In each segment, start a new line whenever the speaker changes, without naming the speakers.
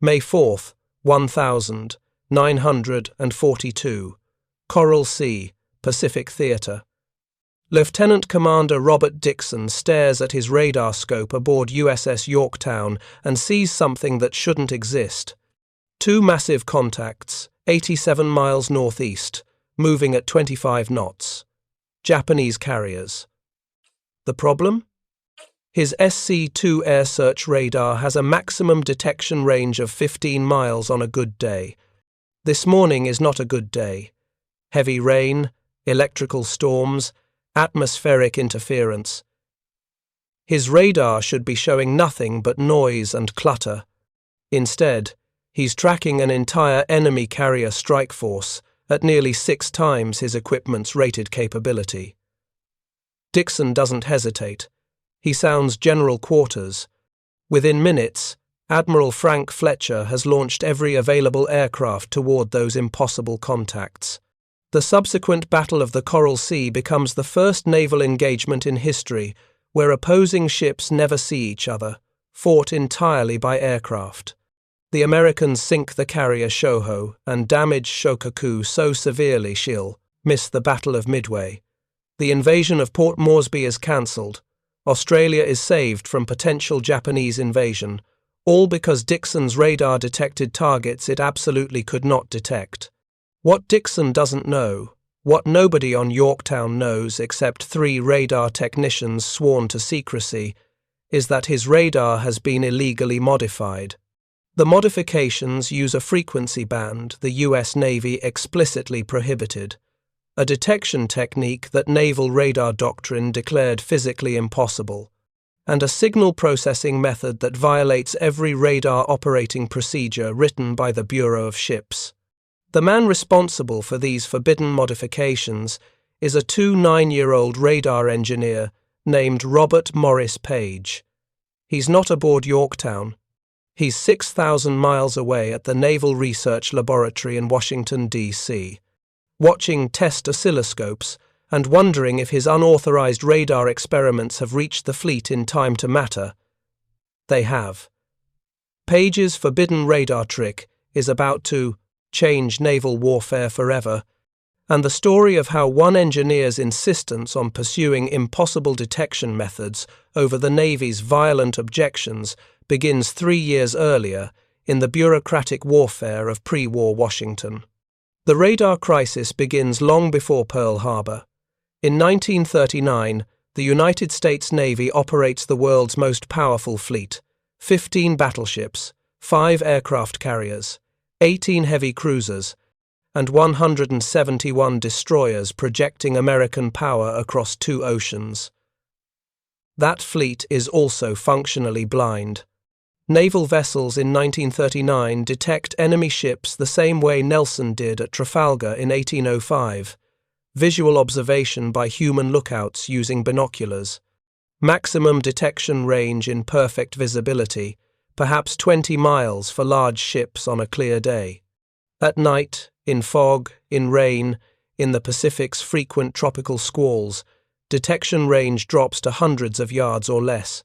May 4th, 1942. Coral Sea, Pacific Theatre. Lieutenant Commander Robert Dixon stares at his radar scope aboard USS Yorktown and sees something that shouldn't exist. Two massive contacts, 87 miles northeast, moving at 25 knots. Japanese carriers. The problem? His SC-2 air search radar has a maximum detection range of 15 miles on a good day. This morning is not a good day. Heavy rain, electrical storms, atmospheric interference. His radar should be showing nothing but noise and clutter. Instead, he's tracking an entire enemy carrier strike force at nearly 6 times his equipment's rated capability. Dixon doesn't hesitate. He sounds general quarters. Within minutes, Admiral Frank Fletcher has launched every available aircraft toward those impossible contacts. The subsequent Battle of the Coral Sea becomes the first naval engagement in history where opposing ships never see each other, fought entirely by aircraft. The Americans sink the carrier Shoho and damage Shokaku so severely she'll miss the Battle of Midway. The invasion of Port Moresby is cancelled. Australia is saved from potential Japanese invasion, all because Dixon's radar detected targets it absolutely could not detect. What Dixon doesn't know, what nobody on Yorktown knows except 3 radar technicians sworn to secrecy, is that his radar has been illegally modified. The modifications use a frequency band the US Navy explicitly prohibited, a detection technique that naval radar doctrine declared physically impossible, and a signal processing method that violates every radar operating procedure written by the Bureau of Ships. The man responsible for these forbidden modifications is a 9-year-old radar engineer named Robert Morris Page. He's not aboard Yorktown. He's 6,000 miles away at the Naval Research Laboratory in Washington, D.C., watching test oscilloscopes and wondering if his unauthorized radar experiments have reached the fleet in time to matter. They have. Page's forbidden radar trick is about to change naval warfare forever, and the story of how one engineer's insistence on pursuing impossible detection methods over the Navy's violent objections begins 3 years earlier in the bureaucratic warfare of pre-war Washington. The radar crisis begins long before Pearl Harbor. In 1939, the United States Navy operates the world's most powerful fleet, 15 battleships, 5 aircraft carriers, 18 heavy cruisers, and 171 destroyers projecting American power across 2 oceans. That fleet is also functionally blind. Naval vessels in 1939 detect enemy ships the same way Nelson did at Trafalgar in 1805. Visual observation by human lookouts using binoculars. Maximum detection range in perfect visibility, perhaps 20 miles for large ships on a clear day. At night, in fog, in rain, in the Pacific's frequent tropical squalls, detection range drops to hundreds of yards or less.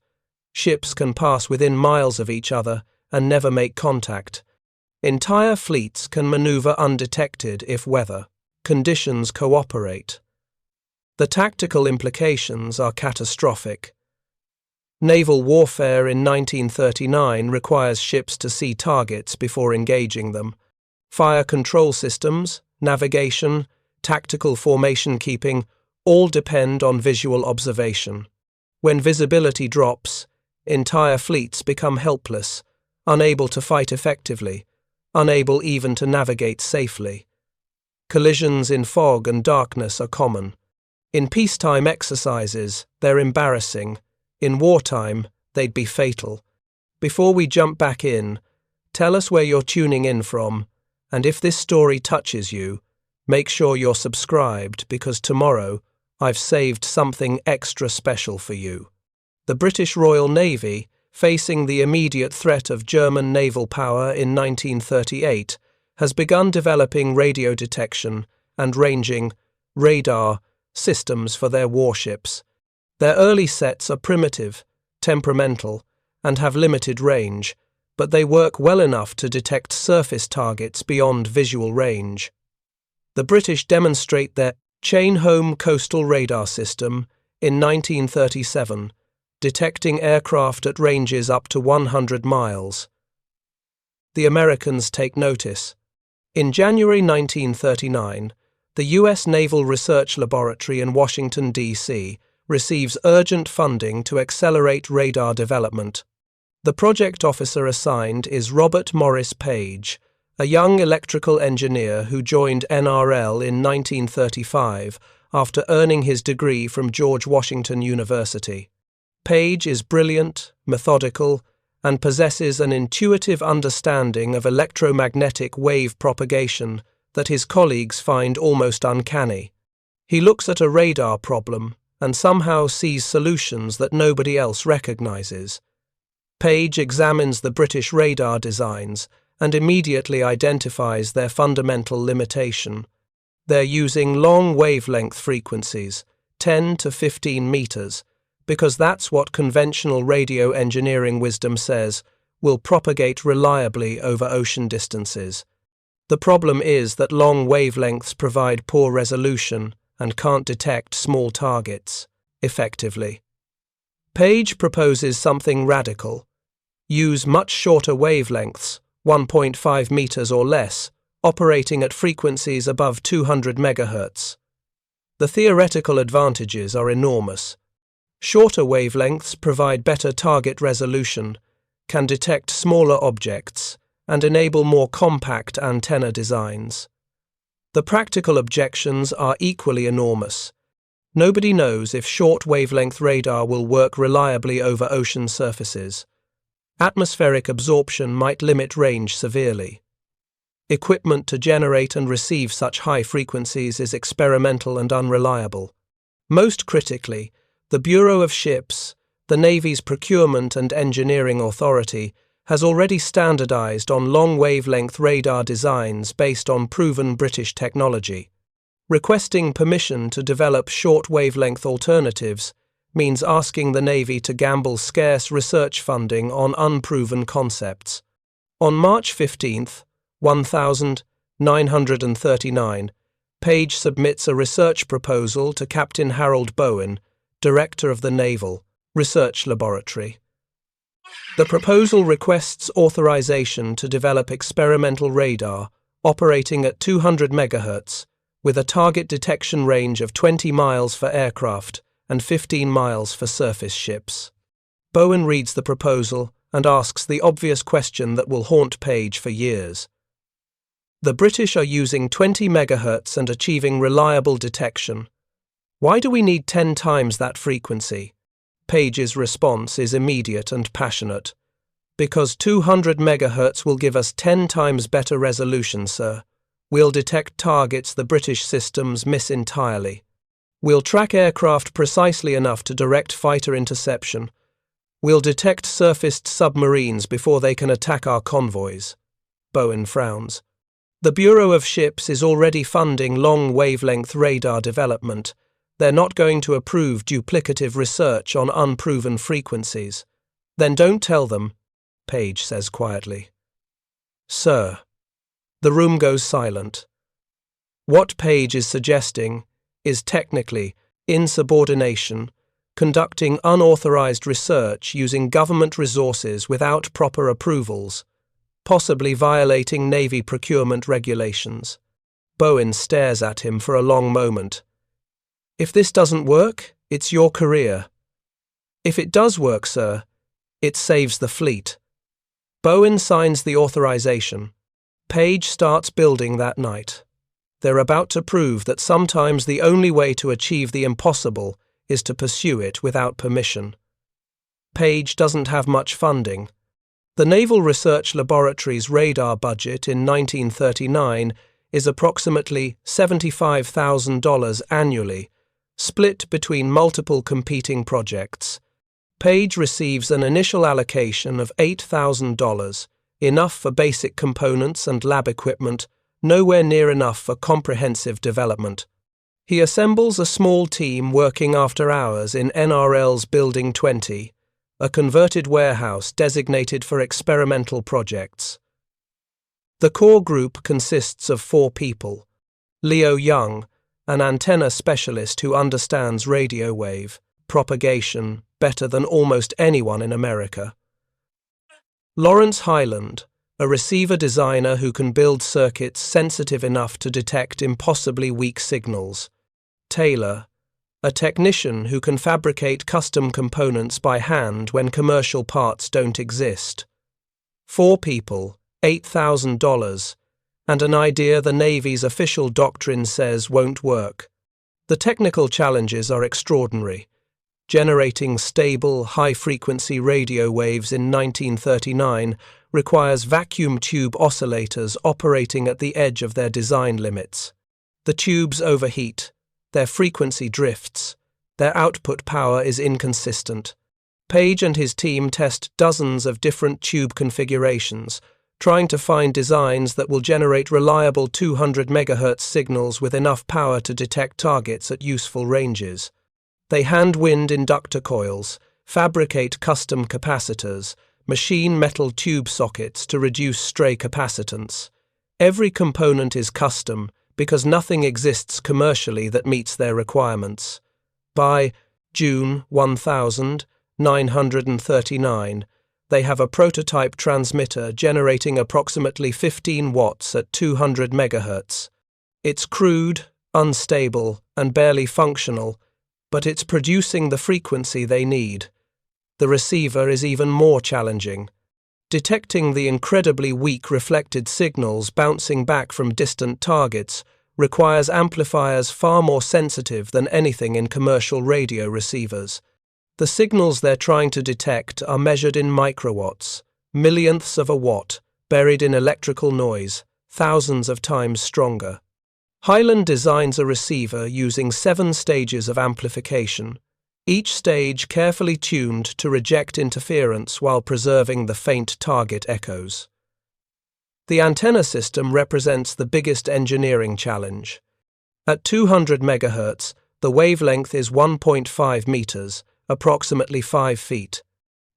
Ships can pass within miles of each other and never make contact. Entire fleets can maneuver undetected if weather conditions cooperate. The tactical implications are catastrophic. Naval warfare in 1939 requires ships to see targets before engaging them. Fire control systems, navigation, tactical formation keeping all depend on visual observation. When visibility drops, entire fleets become helpless, unable to fight effectively, unable even to navigate safely. Collisions in fog and darkness are common. In peacetime exercises, they're embarrassing. In wartime, they'd be fatal. Before we jump back in, tell us where you're tuning in from, and if this story touches you, make sure you're subscribed because tomorrow I've saved something extra special for you. The British Royal Navy, facing the immediate threat of German naval power in 1938, has begun developing radio detection and ranging radar systems for their warships. Their early sets are primitive, temperamental, and have limited range, but they work well enough to detect surface targets beyond visual range. The British demonstrate their chain-home coastal radar system in 1937, detecting aircraft at ranges up to 100 miles. The Americans take notice. In January 1939, the U.S. Naval Research Laboratory in Washington, D.C., receives urgent funding to accelerate radar development. The project officer assigned is Robert Morris Page, a young electrical engineer who joined NRL in 1935 after earning his degree from George Washington University. Page is brilliant, methodical, and possesses an intuitive understanding of electromagnetic wave propagation that his colleagues find almost uncanny. He looks at a radar problem and somehow sees solutions that nobody else recognizes. Page examines the British radar designs and immediately identifies their fundamental limitation. They're using long wavelength frequencies, 10 to 15 meters, because that's what conventional radio engineering wisdom says will propagate reliably over ocean distances. The problem is that long wavelengths provide poor resolution and can't detect small targets effectively. Page proposes something radical. Use much shorter wavelengths, 1.5 meters or less, operating at frequencies above 200 megahertz. The theoretical advantages are enormous. Shorter wavelengths provide better target resolution, can detect smaller objects, and enable more compact antenna designs. The practical objections are equally enormous. Nobody knows if short wavelength radar will work reliably over ocean surfaces. Atmospheric absorption might limit range severely. Equipment to generate and receive such high frequencies is experimental and unreliable. Most critically, the Bureau of Ships, the Navy's procurement and engineering authority, has already standardized on long wavelength radar designs based on proven British technology. Requesting permission to develop short wavelength alternatives means asking the Navy to gamble scarce research funding on unproven concepts. On March 15, 1939, Page submits a research proposal to Captain Harold Bowen, Director of the Naval Research Laboratory. The proposal requests authorization to develop experimental radar operating at 200 MHz with a target detection range of 20 miles for aircraft and 15 miles for surface ships. Bowen reads the proposal and asks the obvious question that will haunt Page for years. The British are using 20 MHz and achieving reliable detection. Why do we need 10 times that frequency? Page's response is immediate and passionate. Because 200 MHz will give us 10 times better resolution, sir. We'll detect targets the British systems miss entirely. We'll track aircraft precisely enough to direct fighter interception. We'll detect surfaced submarines before they can attack our convoys. Bowen frowns. The Bureau of Ships is already funding long wavelength radar development. They're not going to approve duplicative research on unproven frequencies. Then don't tell them, Page says quietly. Sir. The room goes silent. What Page is suggesting is technically insubordination, conducting unauthorized research using government resources without proper approvals, possibly violating Navy procurement regulations. Bowen stares at him for a long moment. If this doesn't work, it's your career. If it does work, sir, it saves the fleet. Bowen signs the authorization. Page starts building that night. They're about to prove that sometimes the only way to achieve the impossible is to pursue it without permission. Page doesn't have much funding. The Naval Research Laboratory's radar budget in 1939 is approximately $75,000 annually, split between multiple competing projects. Page receives an initial allocation of $8,000, enough for basic components and lab equipment, nowhere near enough for comprehensive development. He assembles a small team working after hours in NRL's Building 20, a converted warehouse designated for experimental projects. The core group consists of 4 people. Leo Young, an antenna specialist who understands radio wave propagation better than almost anyone in America. Lawrence Hyland, a receiver designer who can build circuits sensitive enough to detect impossibly weak signals. Taylor, a technician who can fabricate custom components by hand when commercial parts don't exist. 4 people, $8,000, and an idea the Navy's official doctrine says won't work. The technical challenges are extraordinary. Generating stable, high-frequency radio waves in 1939 requires vacuum tube oscillators operating at the edge of their design limits. The tubes overheat, their frequency drifts, their output power is inconsistent. Page and his team test dozens of different tube configurations, trying to find designs that will generate reliable 200 MHz signals with enough power to detect targets at useful ranges. They hand-wind inductor coils, fabricate custom capacitors, machine metal tube sockets to reduce stray capacitance. Every component is custom because nothing exists commercially that meets their requirements. By June 1939, they have a prototype transmitter generating approximately 15 watts at 200 MHz. It's crude, unstable, and barely functional, but it's producing the frequency they need. The receiver is even more challenging. Detecting the incredibly weak reflected signals bouncing back from distant targets requires amplifiers far more sensitive than anything in commercial radio receivers. The signals they're trying to detect are measured in microwatts, millionths of a watt, buried in electrical noise, thousands of times stronger. Hyland designs a receiver using 7 stages of amplification, each stage carefully tuned to reject interference while preserving the faint target echoes. The antenna system represents the biggest engineering challenge. At 200 MHz, the wavelength is 1.5 meters, approximately 5 feet.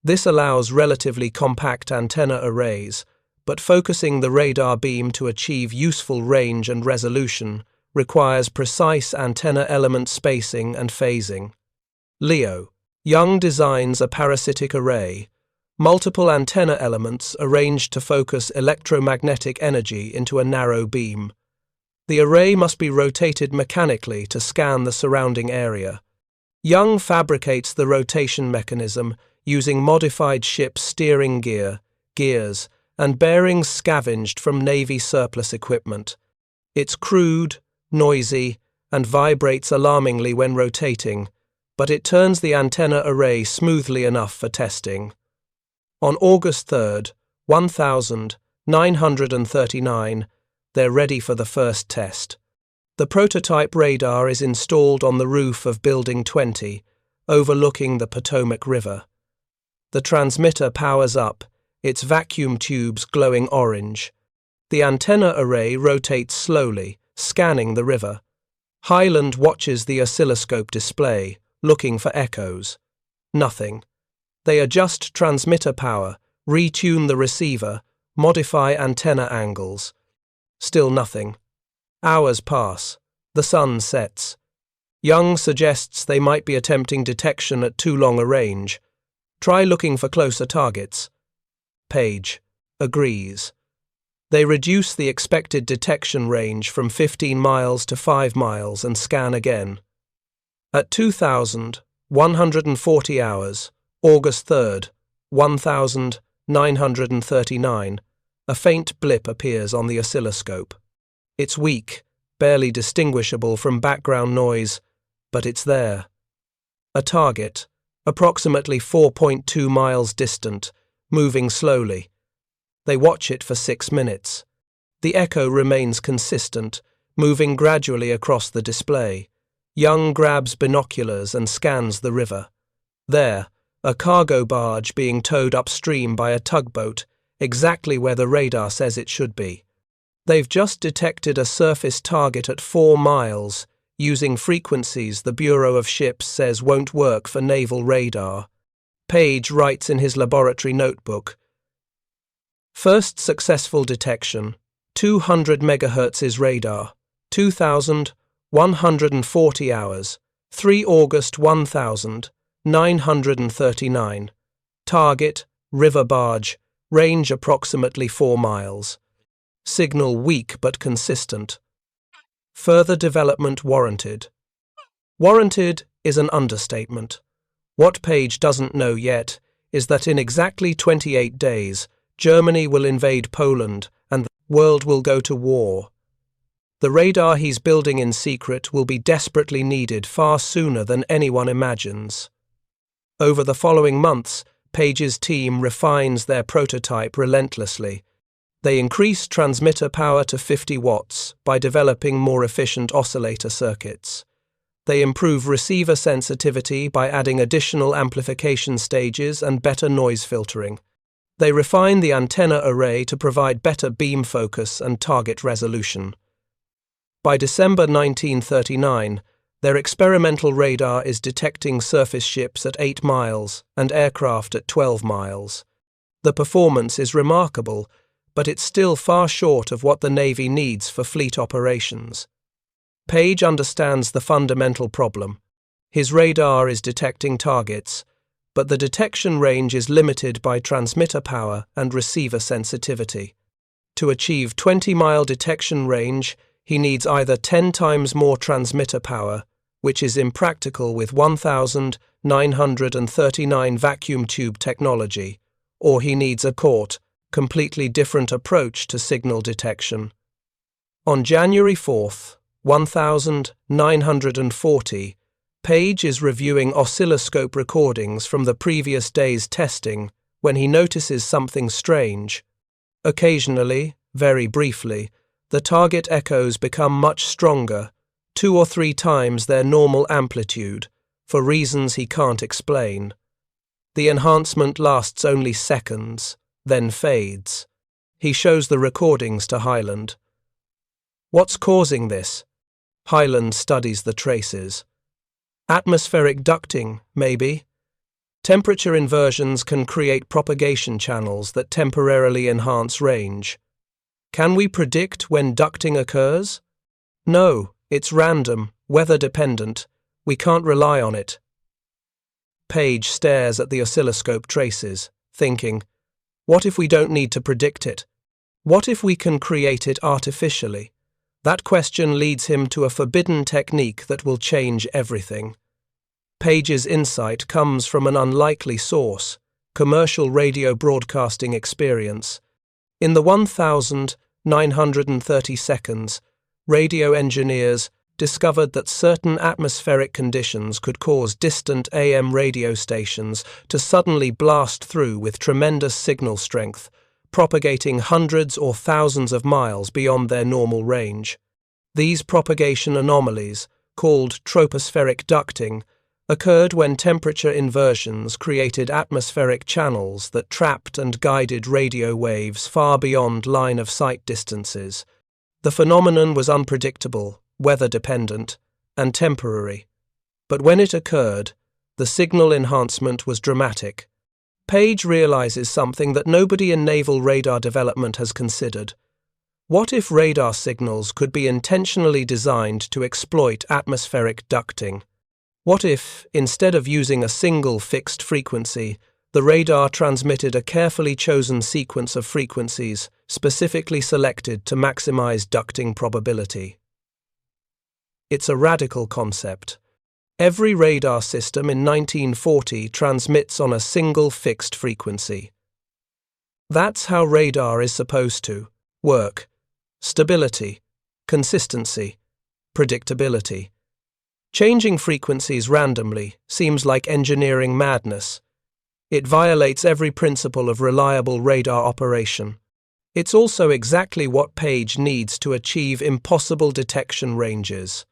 This allows relatively compact antenna arrays, but focusing the radar beam to achieve useful range and resolution requires precise antenna element spacing and phasing. Leo Young designs a parasitic array, multiple antenna elements arranged to focus electromagnetic energy into a narrow beam. The array must be rotated mechanically to scan the surrounding area. Young fabricates the rotation mechanism using modified ship steering gears, and bearings scavenged from Navy surplus equipment. It's crude, noisy, and vibrates alarmingly when rotating, but it turns the antenna array smoothly enough for testing. On August 3, 1939, they're ready for the first test. The prototype radar is installed on the roof of Building 20, overlooking the Potomac River. The transmitter powers up, its vacuum tubes glowing orange. The antenna array rotates slowly, scanning the river. Hyland watches the oscilloscope display, looking for echoes. Nothing. They adjust transmitter power, retune the receiver, modify antenna angles. Still nothing. Hours pass. The sun sets. Young suggests they might be attempting detection at too long a range. Try looking for closer targets. Page agrees. They reduce the expected detection range from 15 miles to 5 miles and scan again. At 2,140 hours, August 3, 1939, a faint blip appears on the oscilloscope. It's weak, barely distinguishable from background noise, but it's there. A target, approximately 4.2 miles distant, moving slowly. They watch it for 6 minutes. The echo remains consistent, moving gradually across the display. Young grabs binoculars and scans the river. There, a cargo barge being towed upstream by a tugboat, exactly where the radar says it should be. They've just detected a surface target at 4 miles, using frequencies the Bureau of Ships says won't work for naval radar. Page writes in his laboratory notebook. First successful detection, 200 MHz radar, 2,140 hours, 3 August 1939. Target, river barge, range approximately 4 miles. Signal weak but consistent. Further development warranted. Warranted is an understatement. What Page doesn't know yet is that in exactly 28 days, Germany will invade Poland and the world will go to war. The radar he's building in secret will be desperately needed far sooner than anyone imagines. Over the following months, Page's team refines their prototype relentlessly. They increase transmitter power to 50 watts by developing more efficient oscillator circuits. They improve receiver sensitivity by adding additional amplification stages and better noise filtering. They refine the antenna array to provide better beam focus and target resolution. By December 1939, their experimental radar is detecting surface ships at 8 miles and aircraft at 12 miles. The performance is remarkable, but it's still far short of what the Navy needs for fleet operations. Page understands the fundamental problem. His radar is detecting targets, but the detection range is limited by transmitter power and receiver sensitivity. To achieve 20-mile detection range, he needs either 10 times more transmitter power, which is impractical with 1939 vacuum tube technology, or he needs a completely different approach to signal detection. On January 4th, 1940, Page is reviewing oscilloscope recordings from the previous day's testing when he notices something strange. Occasionally, very briefly, the target echoes become much stronger, 2 or 3 times their normal amplitude, for reasons he can't explain. The enhancement lasts only seconds, then fades. He shows the recordings to Hyland. What's causing this? Hyland studies the traces. Atmospheric ducting, maybe? Temperature inversions can create propagation channels that temporarily enhance range. Can we predict when ducting occurs? No, it's random, weather-dependent. We can't rely on it. Page stares at the oscilloscope traces, thinking, what if we don't need to predict it? What if we can create it artificially? That question leads him to a forbidden technique that will change everything. Page's insight comes from an unlikely source, commercial radio broadcasting experience. In the 1930 seconds, radio engineers discovered that certain atmospheric conditions could cause distant AM radio stations to suddenly blast through with tremendous signal strength, propagating hundreds or thousands of miles beyond their normal range. These propagation anomalies, called tropospheric ducting, occurred when temperature inversions created atmospheric channels that trapped and guided radio waves far beyond line-of-sight distances. The phenomenon was unpredictable, weather-dependent, and temporary. But when it occurred, the signal enhancement was dramatic. Page realizes something that nobody in naval radar development has considered. What if radar signals could be intentionally designed to exploit atmospheric ducting? What if, instead of using a single fixed frequency, the radar transmitted a carefully chosen sequence of frequencies, specifically selected to maximize ducting probability? It's a radical concept. Every radar system in 1940 transmits on a single fixed frequency. That's how radar is supposed to work. Stability, consistency, predictability. Changing frequencies randomly seems like engineering madness. It violates every principle of reliable radar operation. It's also exactly what Page needs to achieve impossible detection ranges.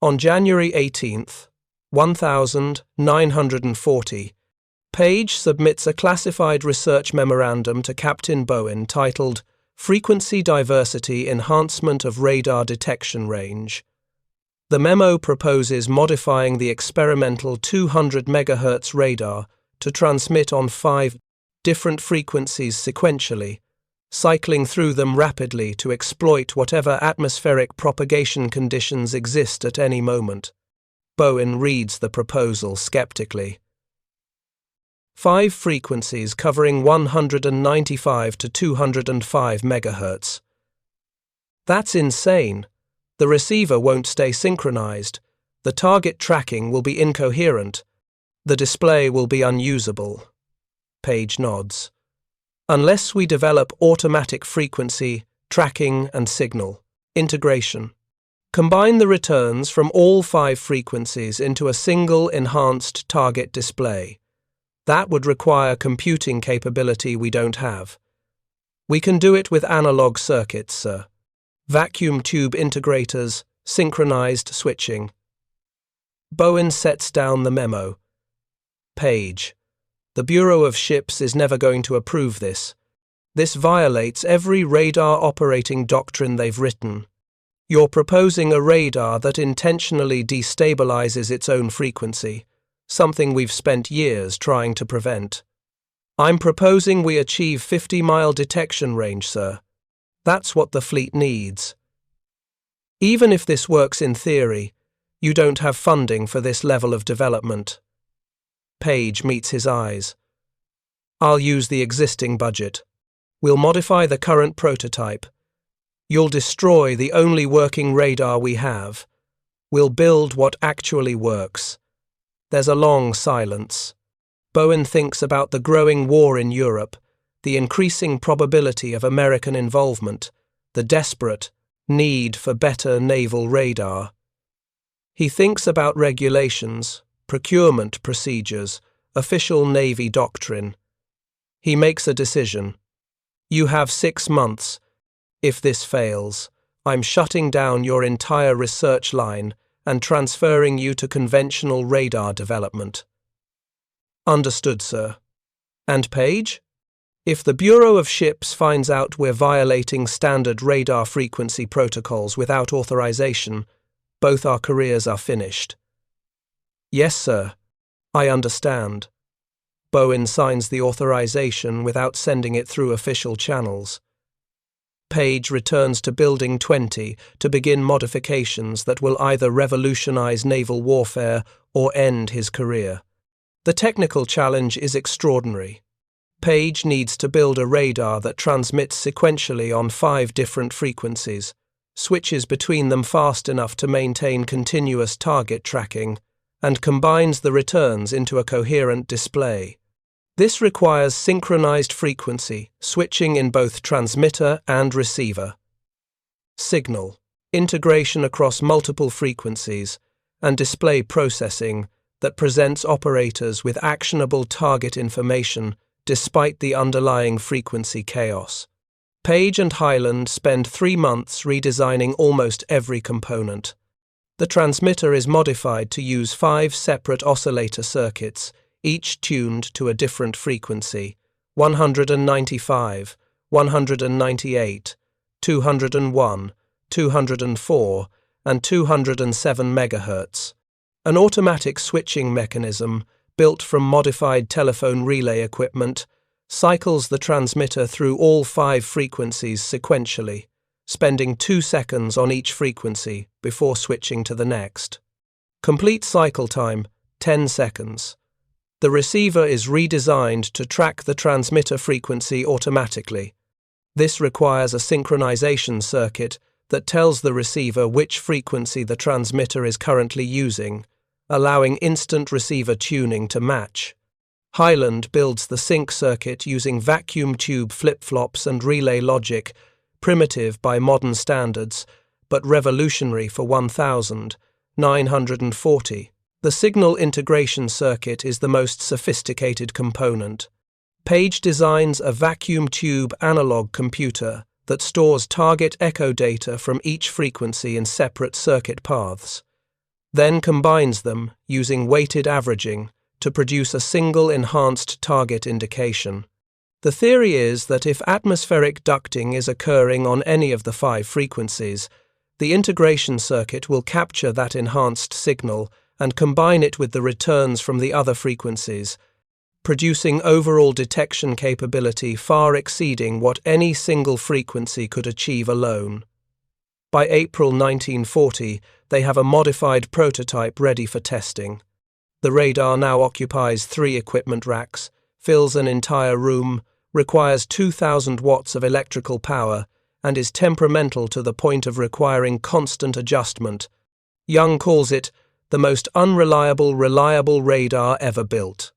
On January 18th, 1940, Page submits a classified research memorandum to Captain Bowen titled Frequency Diversity Enhancement of Radar Detection Range. The memo proposes modifying the experimental 200 MHz radar to transmit on 5 different frequencies sequentially, cycling through them rapidly to exploit whatever atmospheric propagation conditions exist at any moment. Bowen reads the proposal skeptically. 5 frequencies covering 195 to 205 MHz. That's insane. The receiver won't stay synchronized. The target tracking will be incoherent. The display will be unusable. Page nods. Unless we develop automatic frequency, tracking and signal integration. Combine the returns from all 5 frequencies into a single enhanced target display. That would require computing capability we don't have. We can do it with analog circuits, sir. Vacuum tube integrators, synchronized switching. Bowen sets down the memo. Page. The Bureau of Ships is never going to approve this. This violates every radar operating doctrine they've written. You're proposing a radar that intentionally destabilizes its own frequency, something we've spent years trying to prevent. I'm proposing we achieve 50-mile detection range, sir. That's what the fleet needs. Even if this works in theory, you don't have funding for this level of development. Page meets his eyes. I'll use the existing budget. We'll modify the current prototype. You'll destroy the only working radar we have. We'll build what actually works. There's a long silence. Bowen thinks about the growing war in Europe, the increasing probability of American involvement, the desperate need for better naval radar. He thinks about regulations, procurement procedures, official Navy doctrine. He makes a decision. You have 6 months. If this fails, I'm shutting down your entire research line and transferring you to conventional radar development. Understood, sir. And Page? If the Bureau of Ships finds out we're violating standard radar frequency protocols without authorization, both our careers are finished. Yes, sir. I understand. Bowen signs the authorization without sending it through official channels. Page returns to Building 20 to begin modifications that will either revolutionize naval warfare or end his career. The technical challenge is extraordinary. Page needs to build a radar that transmits sequentially on 5 different frequencies, switches between them fast enough to maintain continuous target tracking, and combines the returns into a coherent display. This requires synchronized frequency, switching in both transmitter and receiver. Signal, integration across multiple frequencies, and display processing that presents operators with actionable target information despite the underlying frequency chaos. Page and Hyland spend 3 months redesigning almost every component. The transmitter is modified to use 5 separate oscillator circuits, each tuned to a different frequency: 195, 198, 201, 204, and 207 MHz. An automatic switching mechanism, built from modified telephone relay equipment, cycles the transmitter through all 5 frequencies sequentially, spending 2 seconds on each frequency before switching to the next. Complete cycle time, 10 seconds. The receiver is redesigned to track the transmitter frequency automatically. This requires a synchronization circuit that tells the receiver which frequency the transmitter is currently using, allowing instant receiver tuning to match. Hyland builds the sync circuit using vacuum tube flip-flops and relay logic, primitive by modern standards, but revolutionary for 1940. The signal integration circuit is the most sophisticated component. Page designs a vacuum tube analog computer that stores target echo data from each frequency in separate circuit paths, then combines them using weighted averaging to produce a single enhanced target indication. The theory is that if atmospheric ducting is occurring on any of the 5 frequencies, the integration circuit will capture that enhanced signal and combine it with the returns from the other frequencies. producing overall detection capability far exceeding what any single frequency could achieve alone. By April 1940, they have a modified prototype ready for testing. The radar now occupies 3 equipment racks, fills an entire room, requires 2,000 watts of electrical power, and is temperamental to the point of requiring constant adjustment. Young calls it the most unreliable, reliable radar ever built.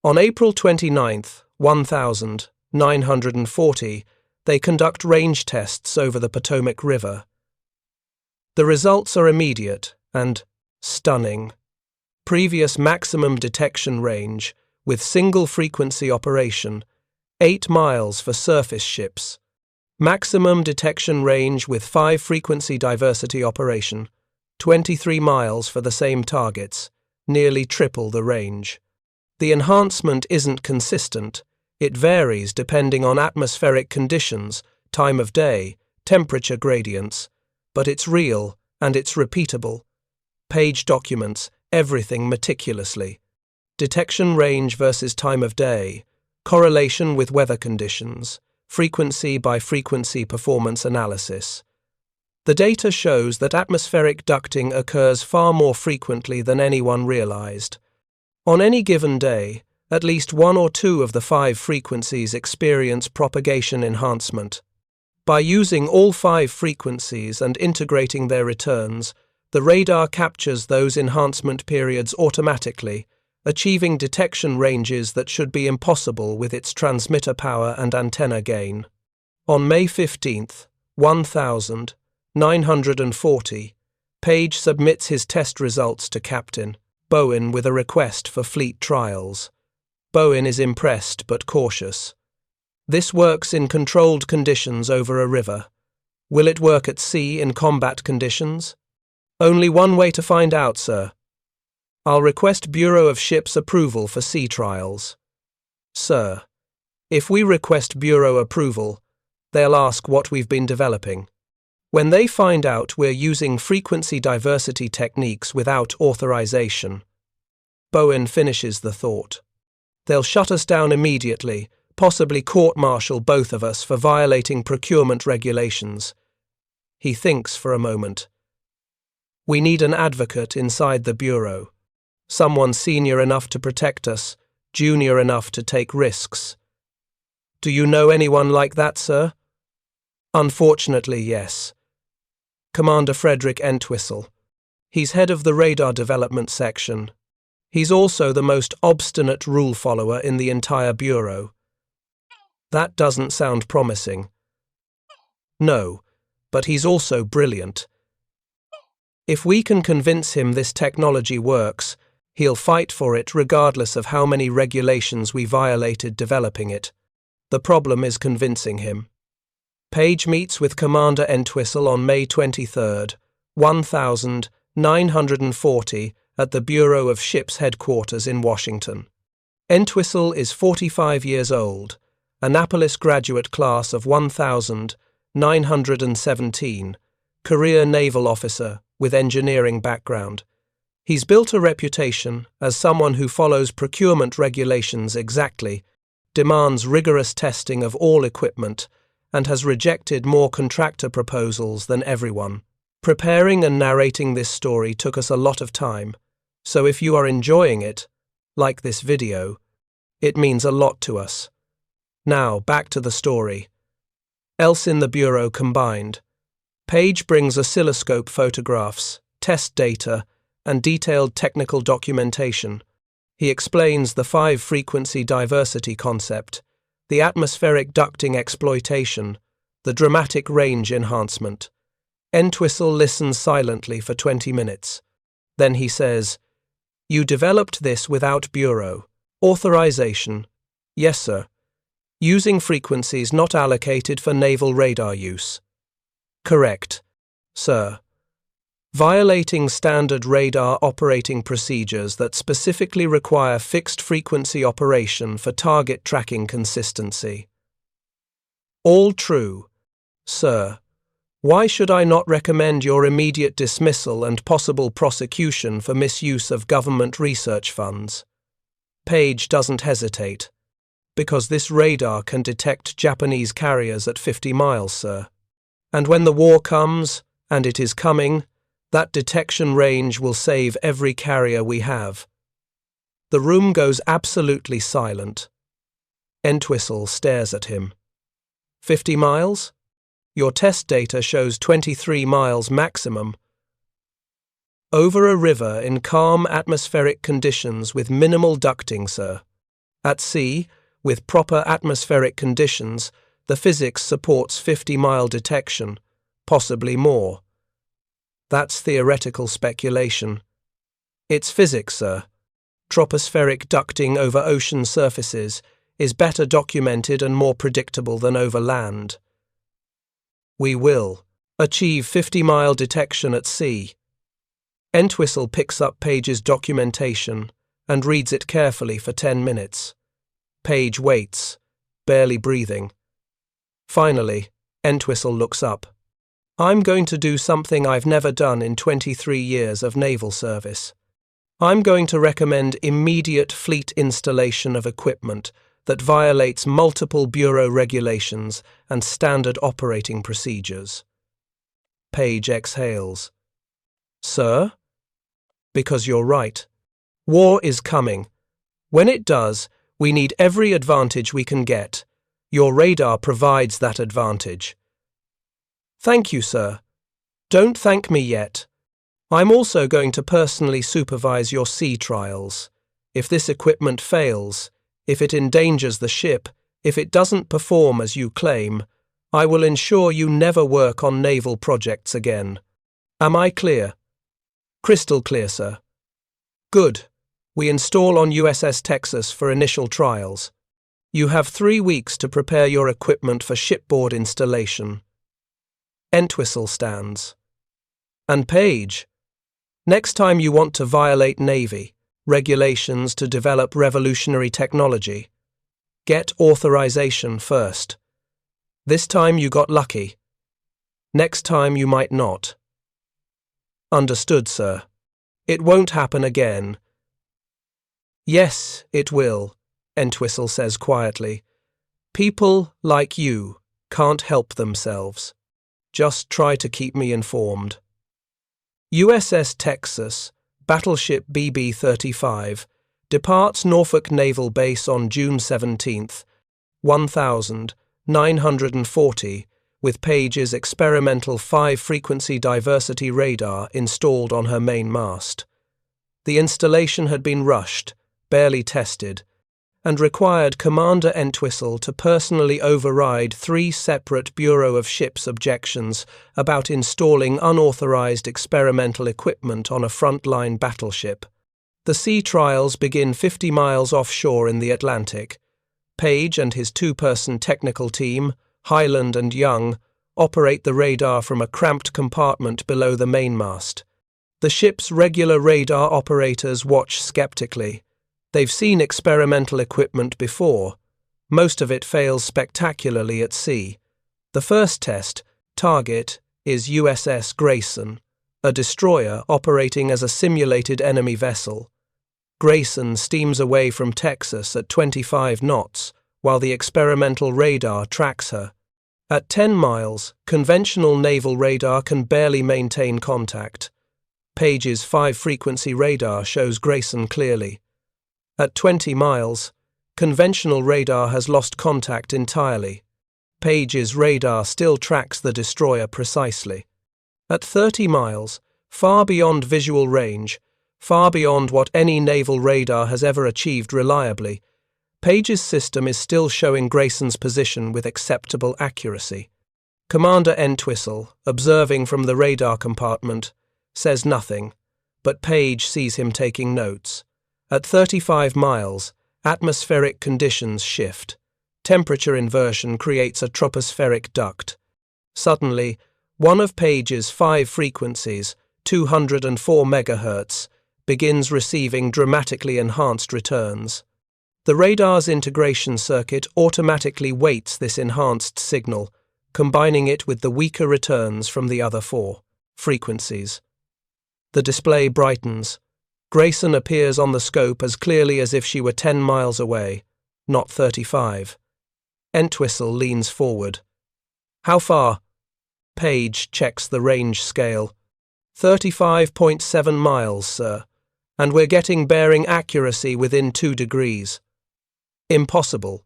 On April 29, 1940, they conduct range tests over the Potomac River. The results are immediate and stunning. Previous maximum detection range, with single-frequency operation, 8 miles for surface ships. Maximum detection range with 5-frequency diversity operation, 23 miles for the same targets, nearly triple the range. The enhancement isn't consistent. It varies depending on atmospheric conditions, time of day, temperature gradients, but it's real and it's repeatable. Page documents everything meticulously. Detection range versus time of day, correlation with weather conditions, frequency by frequency performance analysis. The data shows that atmospheric ducting occurs far more frequently than anyone realized. On any given day, at least 1 or 2 of the 5 frequencies experience propagation enhancement. By using all 5 frequencies and integrating their returns, the radar captures those enhancement periods automatically, achieving detection ranges that should be impossible with its transmitter power and antenna gain. On May 15, 1940, Page submits his test results to Captain Bowen with a request for fleet trials. Bowen is impressed but cautious. This works in controlled conditions over a river. Will it work at sea in combat conditions? Only one way to find out, sir. I'll request Bureau of Ships approval for sea trials. Sir, if we request Bureau approval, they'll ask what we've been developing. When they find out we're using frequency diversity techniques without authorization. Bowen finishes the thought. They'll shut us down immediately, possibly court-martial both of us for violating procurement regulations. He thinks for a moment. We need an advocate inside the Bureau. Someone senior enough to protect us, junior enough to take risks. Do you know anyone like that, sir? Unfortunately, yes. Commander Frederick Entwistle. He's head of the radar development section. He's also the most obstinate rule follower in the entire Bureau. That doesn't sound promising. No, but he's also brilliant. If we can convince him this technology works, he'll fight for it regardless of how many regulations we violated developing it. The problem is convincing him. Page meets with Commander Entwistle on May 23, 1940, at the Bureau of Ships headquarters in Washington. Entwistle is 45 years old, Annapolis graduate class of 1917, career naval officer with engineering background. He's built a reputation as someone who follows procurement regulations exactly, demands rigorous testing of all equipment, and has rejected more contractor proposals than everyone. Preparing and narrating this story took us a lot of time, so if you are enjoying it, like this video, it means a lot to us. Now, back to the story. Else in the Bureau combined. Page brings oscilloscope photographs, test data, and detailed technical documentation. He explains the 5-frequency diversity concept, the atmospheric ducting exploitation, the dramatic range enhancement. Entwistle listens silently for 20 minutes. Then he says, "You developed this without Bureau authorization?" "Yes, sir. Using frequencies not allocated for naval radar use." "Correct, sir. Violating standard radar operating procedures that specifically require fixed-frequency operation for target tracking consistency." "All true, sir. Why should I not recommend your immediate dismissal and possible prosecution for misuse of government research funds?" Page doesn't hesitate. Because this radar can detect Japanese carriers at 50 miles, sir. And when the war comes, and it is coming, that detection range will save every carrier we have. The room goes absolutely silent. Entwistle stares at him. 50 miles? Your test data shows 23 miles maximum. Over a river in calm atmospheric conditions with minimal ducting, sir. At sea, with proper atmospheric conditions, the physics supports 50-mile detection, possibly more. That's theoretical speculation. It's physics, sir. Tropospheric ducting over ocean surfaces is better documented and more predictable than over land. We will achieve 50-mile detection at sea. Entwistle picks up Page's documentation and reads it carefully for 10 minutes. Page waits, barely breathing. Finally, Entwistle looks up. I'm going to do something I've never done in 23 years of naval service. I'm going to recommend immediate fleet installation of equipment that violates multiple Bureau regulations and standard operating procedures. Page exhales. Sir? Because you're right. War is coming. When it does, we need every advantage we can get. Your radar provides that advantage. Thank you, sir. Don't thank me yet. I'm also going to personally supervise your sea trials. If this equipment fails, if it endangers the ship, if it doesn't perform as you claim, I will ensure you never work on naval projects again. Am I clear? Crystal clear, sir. Good. We install on USS Texas for initial trials. You have 3 weeks to prepare your equipment for shipboard installation. Entwistle stands. And Page, next time you want to violate Navy regulations to develop revolutionary technology, get authorization first. This time you got lucky. Next time you might not. Understood, sir. It won't happen again. Yes, it will, Entwistle says quietly. People like you can't help themselves. Just try to keep me informed. USS Texas, battleship BB-35, departs Norfolk Naval Base on June 17, 1940, with Page's experimental 5-frequency diversity radar installed on her main mast. The installation had been rushed, barely tested, and required Commander Entwistle to personally override 3 separate Bureau of Ships objections about installing unauthorized experimental equipment on a frontline battleship. The sea trials begin 50 miles offshore in the Atlantic. Page and his 2-person technical team, Highland and Young, operate the radar from a cramped compartment below the mainmast. The ship's regular radar operators watch skeptically. They've seen experimental equipment before. Most of it fails spectacularly at sea. The first test, target, is USS Grayson, a destroyer operating as a simulated enemy vessel. Grayson steams away from Texas at 25 knots, while the experimental radar tracks her. At 10 miles, conventional naval radar can barely maintain contact. Page's 5-frequency radar shows Grayson clearly. At 20 miles, conventional radar has lost contact entirely. Page's radar still tracks the destroyer precisely. At 30 miles, far beyond visual range, far beyond what any naval radar has ever achieved reliably, Page's system is still showing Grayson's position with acceptable accuracy. Commander Entwistle, observing from the radar compartment, says nothing, but Page sees him taking notes. At 35 miles, atmospheric conditions shift. Temperature inversion creates a tropospheric duct. Suddenly, one of Page's 5 frequencies, 204 MHz, begins receiving dramatically enhanced returns. The radar's integration circuit automatically weights this enhanced signal, combining it with the weaker returns from the other 4 frequencies. The display brightens. Grayson appears on the scope as clearly as if she were 10 miles away, not 35. Entwistle leans forward. How far? Page checks the range scale. 35.7 miles, sir. And we're getting bearing accuracy within 2 degrees. Impossible.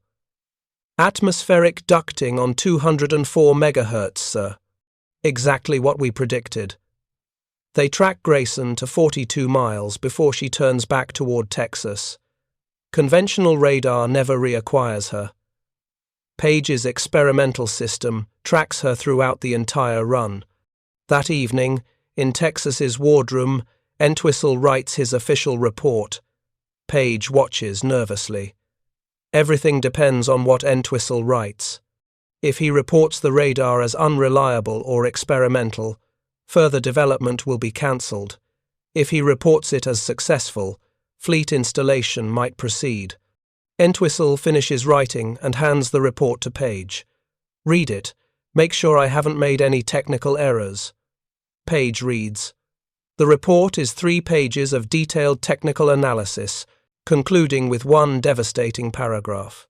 Atmospheric ducting on 204 megahertz, sir. Exactly what we predicted. They track Grayson to 42 miles before she turns back toward Texas. Conventional radar never reacquires her. Page's experimental system tracks her throughout the entire run. That evening, in Texas's wardroom, Entwistle writes his official report. Page watches nervously. Everything depends on what Entwistle writes. If he reports the radar as unreliable or experimental, further development will be cancelled. If he reports it as successful, fleet installation might proceed. Entwistle finishes writing and hands the report to Page. Read it. Make sure I haven't made any technical errors. Page reads. The report is 3 pages of detailed technical analysis, concluding with one devastating paragraph.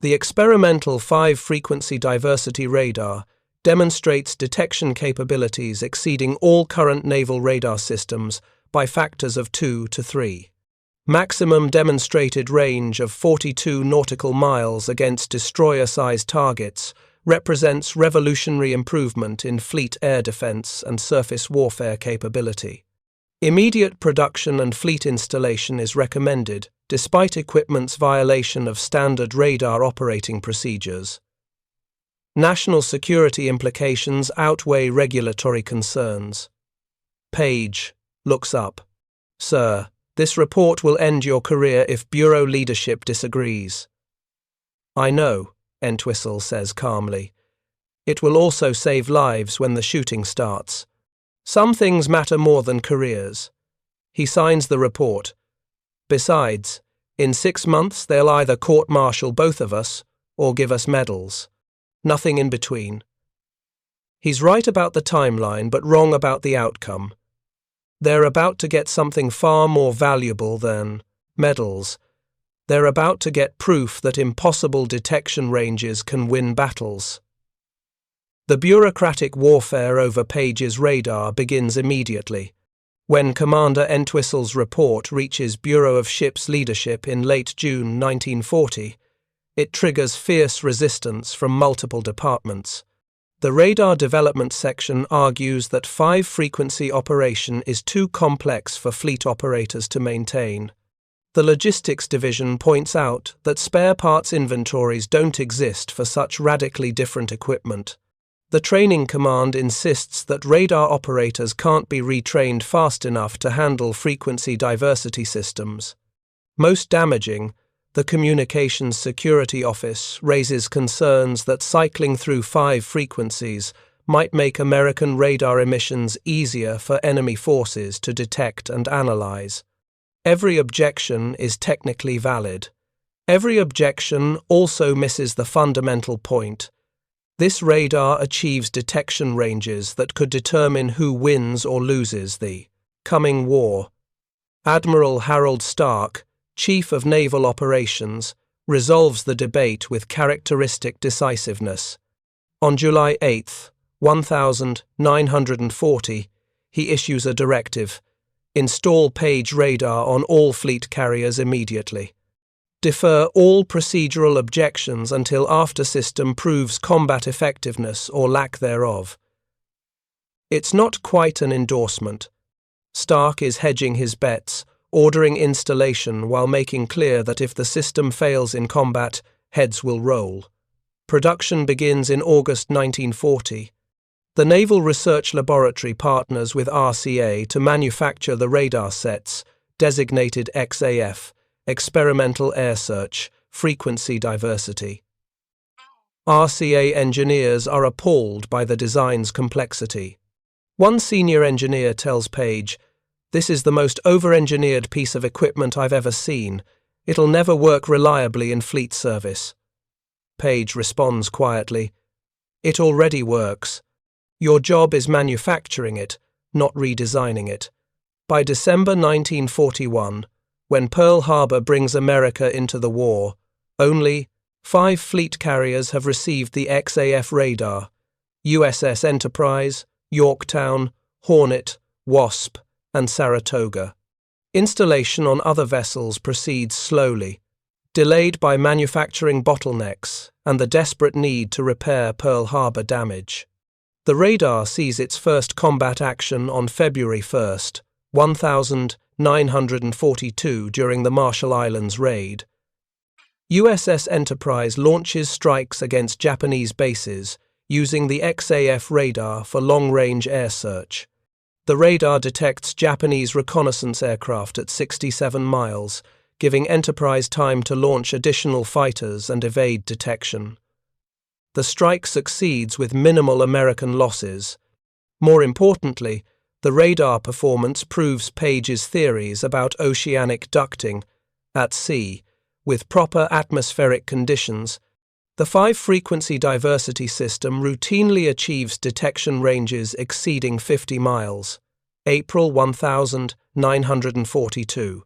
The experimental 5-frequency diversity radar demonstrates detection capabilities exceeding all current naval radar systems by factors of 2 to 3. Maximum demonstrated range of 42 nautical miles against destroyer-sized targets represents revolutionary improvement in fleet air defense and surface warfare capability. Immediate production and fleet installation is recommended, despite equipment's violation of standard radar operating procedures. National security implications outweigh regulatory concerns. Page looks up. Sir, this report will end your career if Bureau leadership disagrees. I know, Entwistle says calmly. It will also save lives when the shooting starts. Some things matter more than careers. He signs the report. Besides, in 6 months they'll either court-martial both of us or give us medals. Nothing in between. He's right about the timeline but wrong about the outcome. They're about to get something far more valuable than medals. They're about to get proof that impossible detection ranges can win battles. The bureaucratic warfare over Page's radar begins immediately. When Commander Entwistle's report reaches Bureau of Ships leadership in late June 1940, it triggers fierce resistance from multiple departments. The radar development section argues that 5-frequency operation is too complex for fleet operators to maintain. The logistics division points out that spare parts inventories don't exist for such radically different equipment. The training command insists that radar operators can't be retrained fast enough to handle frequency diversity systems. Most damaging, the Communications Security Office raises concerns that cycling through 5 frequencies might make American radar emissions easier for enemy forces to detect and analyze. Every objection is technically valid. Every objection also misses the fundamental point. This radar achieves detection ranges that could determine who wins or loses the coming war. Admiral Harold Stark, Chief of Naval Operations, resolves the debate with characteristic decisiveness. On July 8, 1940, he issues a directive: install Page radar on all fleet carriers immediately. Defer all procedural objections until after system proves combat effectiveness or lack thereof. It's not quite an endorsement. Stark is hedging his bets, ordering installation while making clear that if the system fails in combat, heads will roll. Production begins in August 1940. The Naval Research Laboratory partners with RCA to manufacture the radar sets, designated XAF, Experimental Air Search, Frequency Diversity. RCA engineers are appalled by the design's complexity. One senior engineer tells Page, "This is the most over-engineered piece of equipment I've ever seen. It'll never work reliably in fleet service." Page responds quietly, "It already works. Your job is manufacturing it, not redesigning it. By December 1941, when Pearl Harbor brings America into the war, only 5 fleet carriers have received the XAF radar: USS Enterprise, Yorktown, Hornet, Wasp, and Saratoga. Installation on other vessels proceeds slowly, delayed by manufacturing bottlenecks and the desperate need to repair Pearl Harbor damage. The radar sees its first combat action on February 1, 1942 during the Marshall Islands raid. USS Enterprise launches strikes against Japanese bases using the XAF radar for long-range air search. The radar detects Japanese reconnaissance aircraft at 67 miles, giving Enterprise time to launch additional fighters and evade detection. The strike succeeds with minimal American losses. More importantly, the radar performance proves Page's theories about oceanic ducting at sea. With proper atmospheric conditions, the 5-frequency diversity system routinely achieves detection ranges exceeding 50 miles. April 1942.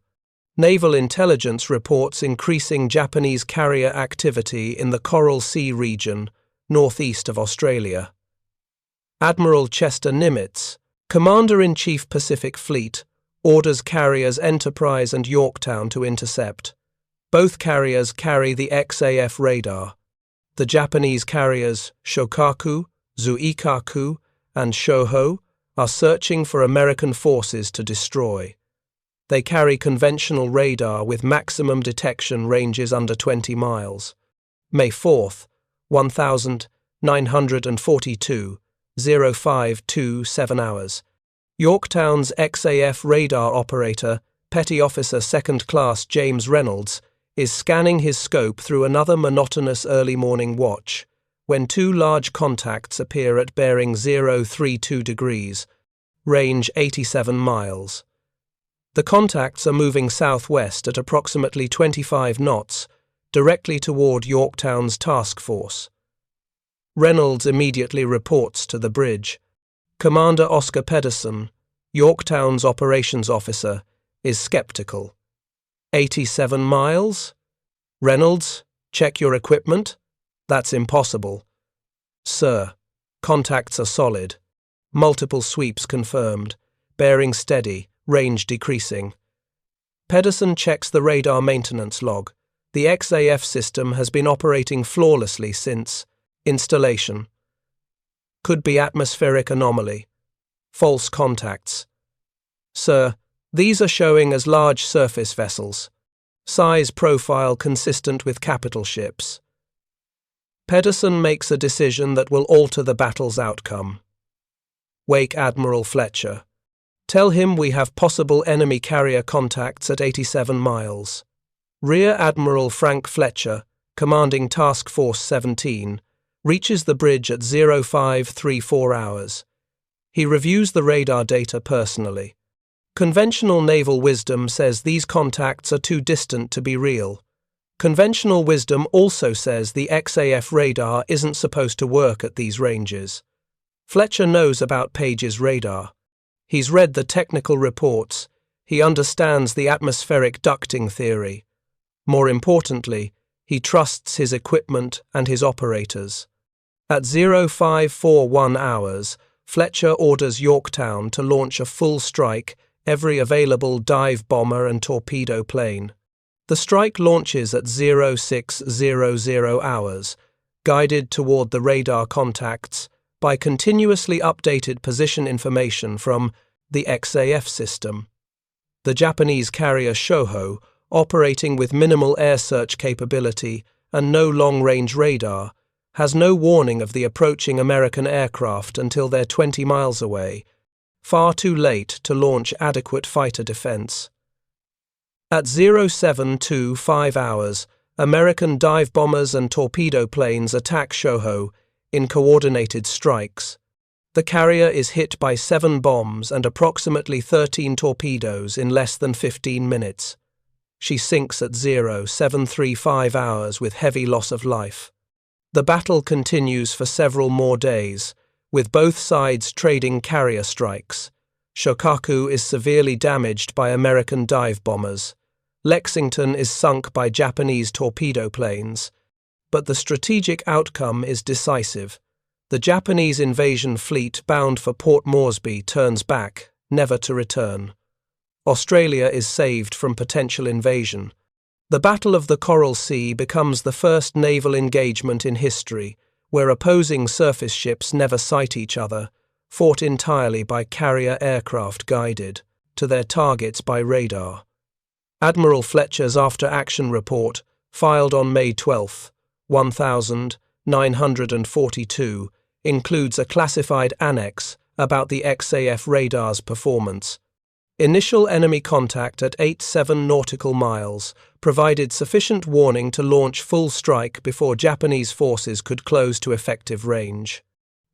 Naval intelligence reports increasing Japanese carrier activity in the Coral Sea region, northeast of Australia. Admiral Chester Nimitz, Commander-in-Chief Pacific Fleet, orders carriers Enterprise and Yorktown to intercept. Both carriers carry the XAF radar. The Japanese carriers Shokaku, Zuikaku, and Shoho are searching for American forces to destroy. They carry conventional radar with maximum detection ranges under 20 miles. May 4, 1942, 0527 hours. Yorktown's XAF radar operator, Petty Officer 2nd Class James Reynolds, is scanning his scope through another monotonous early morning watch, when 2 large contacts appear at bearing 032 degrees, range 87 miles. The contacts are moving southwest at approximately 25 knots, directly toward Yorktown's task force. Reynolds immediately reports to the bridge. Commander Oscar Pedersen, Yorktown's operations officer, is skeptical. 87 miles? Reynolds, check your equipment? That's impossible. Sir, contacts are solid. Multiple sweeps confirmed. Bearing steady, range decreasing. Pedersen checks the radar maintenance log. The XAF system has been operating flawlessly since installation. Could be atmospheric anomaly. False contacts. Sir, these are showing as large surface vessels. Size profile consistent with capital ships. Pedersen makes a decision that will alter the battle's outcome. Wake Admiral Fletcher. Tell him we have possible enemy carrier contacts at 87 miles. Rear Admiral Frank Fletcher, commanding Task Force 17, reaches the bridge at 0534 hours. He reviews the radar data personally. Conventional naval wisdom says these contacts are too distant to be real. Conventional wisdom also says the XAF radar isn't supposed to work at these ranges. Fletcher knows about Page's radar. He's read the technical reports. He understands the atmospheric ducting theory. More importantly, he trusts his equipment and his operators. At 0541 hours, Fletcher orders Yorktown to launch a full strike every available dive bomber and torpedo plane. The strike launches at 0600 hours, guided toward the radar contacts by continuously updated position information from the XAF system. The Japanese carrier Shoho, operating with minimal air search capability and no long-range radar, has no warning of the approaching American aircraft until they're 20 miles away, far too late to launch adequate fighter defense. At 0725 hours, American dive bombers and torpedo planes attack Shoho in coordinated strikes. The carrier is hit by 7 bombs and approximately 13 torpedoes in less than 15 minutes. She sinks at 0735 hours with heavy loss of life. The battle continues for several more days, with both sides trading carrier strikes. Shokaku is severely damaged by American dive bombers. Lexington is sunk by Japanese torpedo planes. But the strategic outcome is decisive. The Japanese invasion fleet bound for Port Moresby turns back, never to return. Australia is saved from potential invasion. The Battle of the Coral Sea becomes the first naval engagement in history, where opposing surface ships never sight each other, fought entirely by carrier aircraft guided to their targets by radar. Admiral Fletcher's after-action report, filed on May 12, 1942, includes a classified annex about the XAF radar's performance. Initial enemy contact at 87 nautical miles provided sufficient warning to launch full strike before Japanese forces could close to effective range.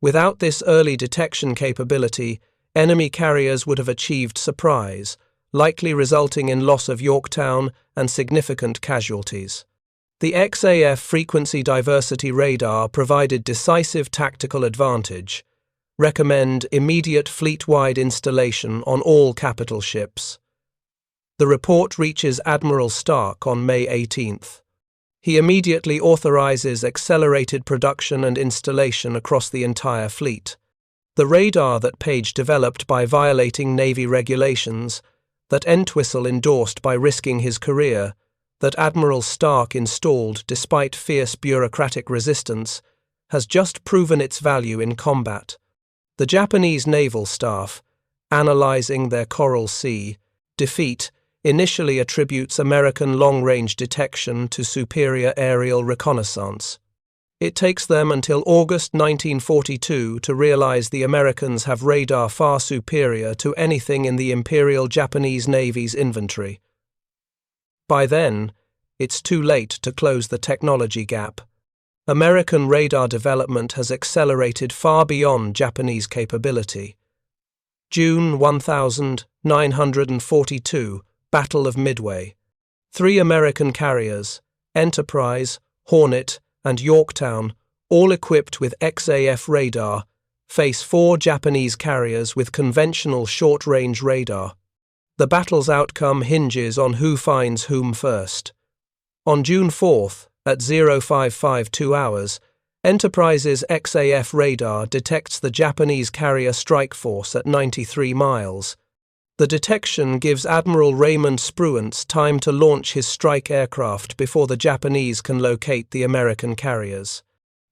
Without this early detection capability, enemy carriers would have achieved surprise, likely resulting in loss of Yorktown and significant casualties. The XAF frequency diversity radar provided decisive tactical advantage. Recommend immediate fleet-wide installation on all capital ships. The report reaches Admiral Stark on May 18th. He immediately authorizes accelerated production and installation across the entire fleet. The radar that Page developed by violating Navy regulations, that Entwistle endorsed by risking his career, that Admiral Stark installed despite fierce bureaucratic resistance, has just proven its value in combat. The Japanese naval staff, analyzing their Coral Sea defeat, initially attributes American long-range detection to superior aerial reconnaissance. It takes them until August 1942 to realize the Americans have radar far superior to anything in the Imperial Japanese Navy's inventory. By then, it's too late to close the technology gap. American radar development has accelerated far beyond Japanese capability. June 1942, Battle of Midway. 3 American carriers, Enterprise, Hornet, and Yorktown, all equipped with XAF radar, face 4 Japanese carriers with conventional short-range radar. The battle's outcome hinges on who finds whom first. On June 4th, at 0552 hours, Enterprise's XAF radar detects the Japanese carrier strike force at 93 miles. The detection gives Admiral Raymond Spruance time to launch his strike aircraft before the Japanese can locate the American carriers.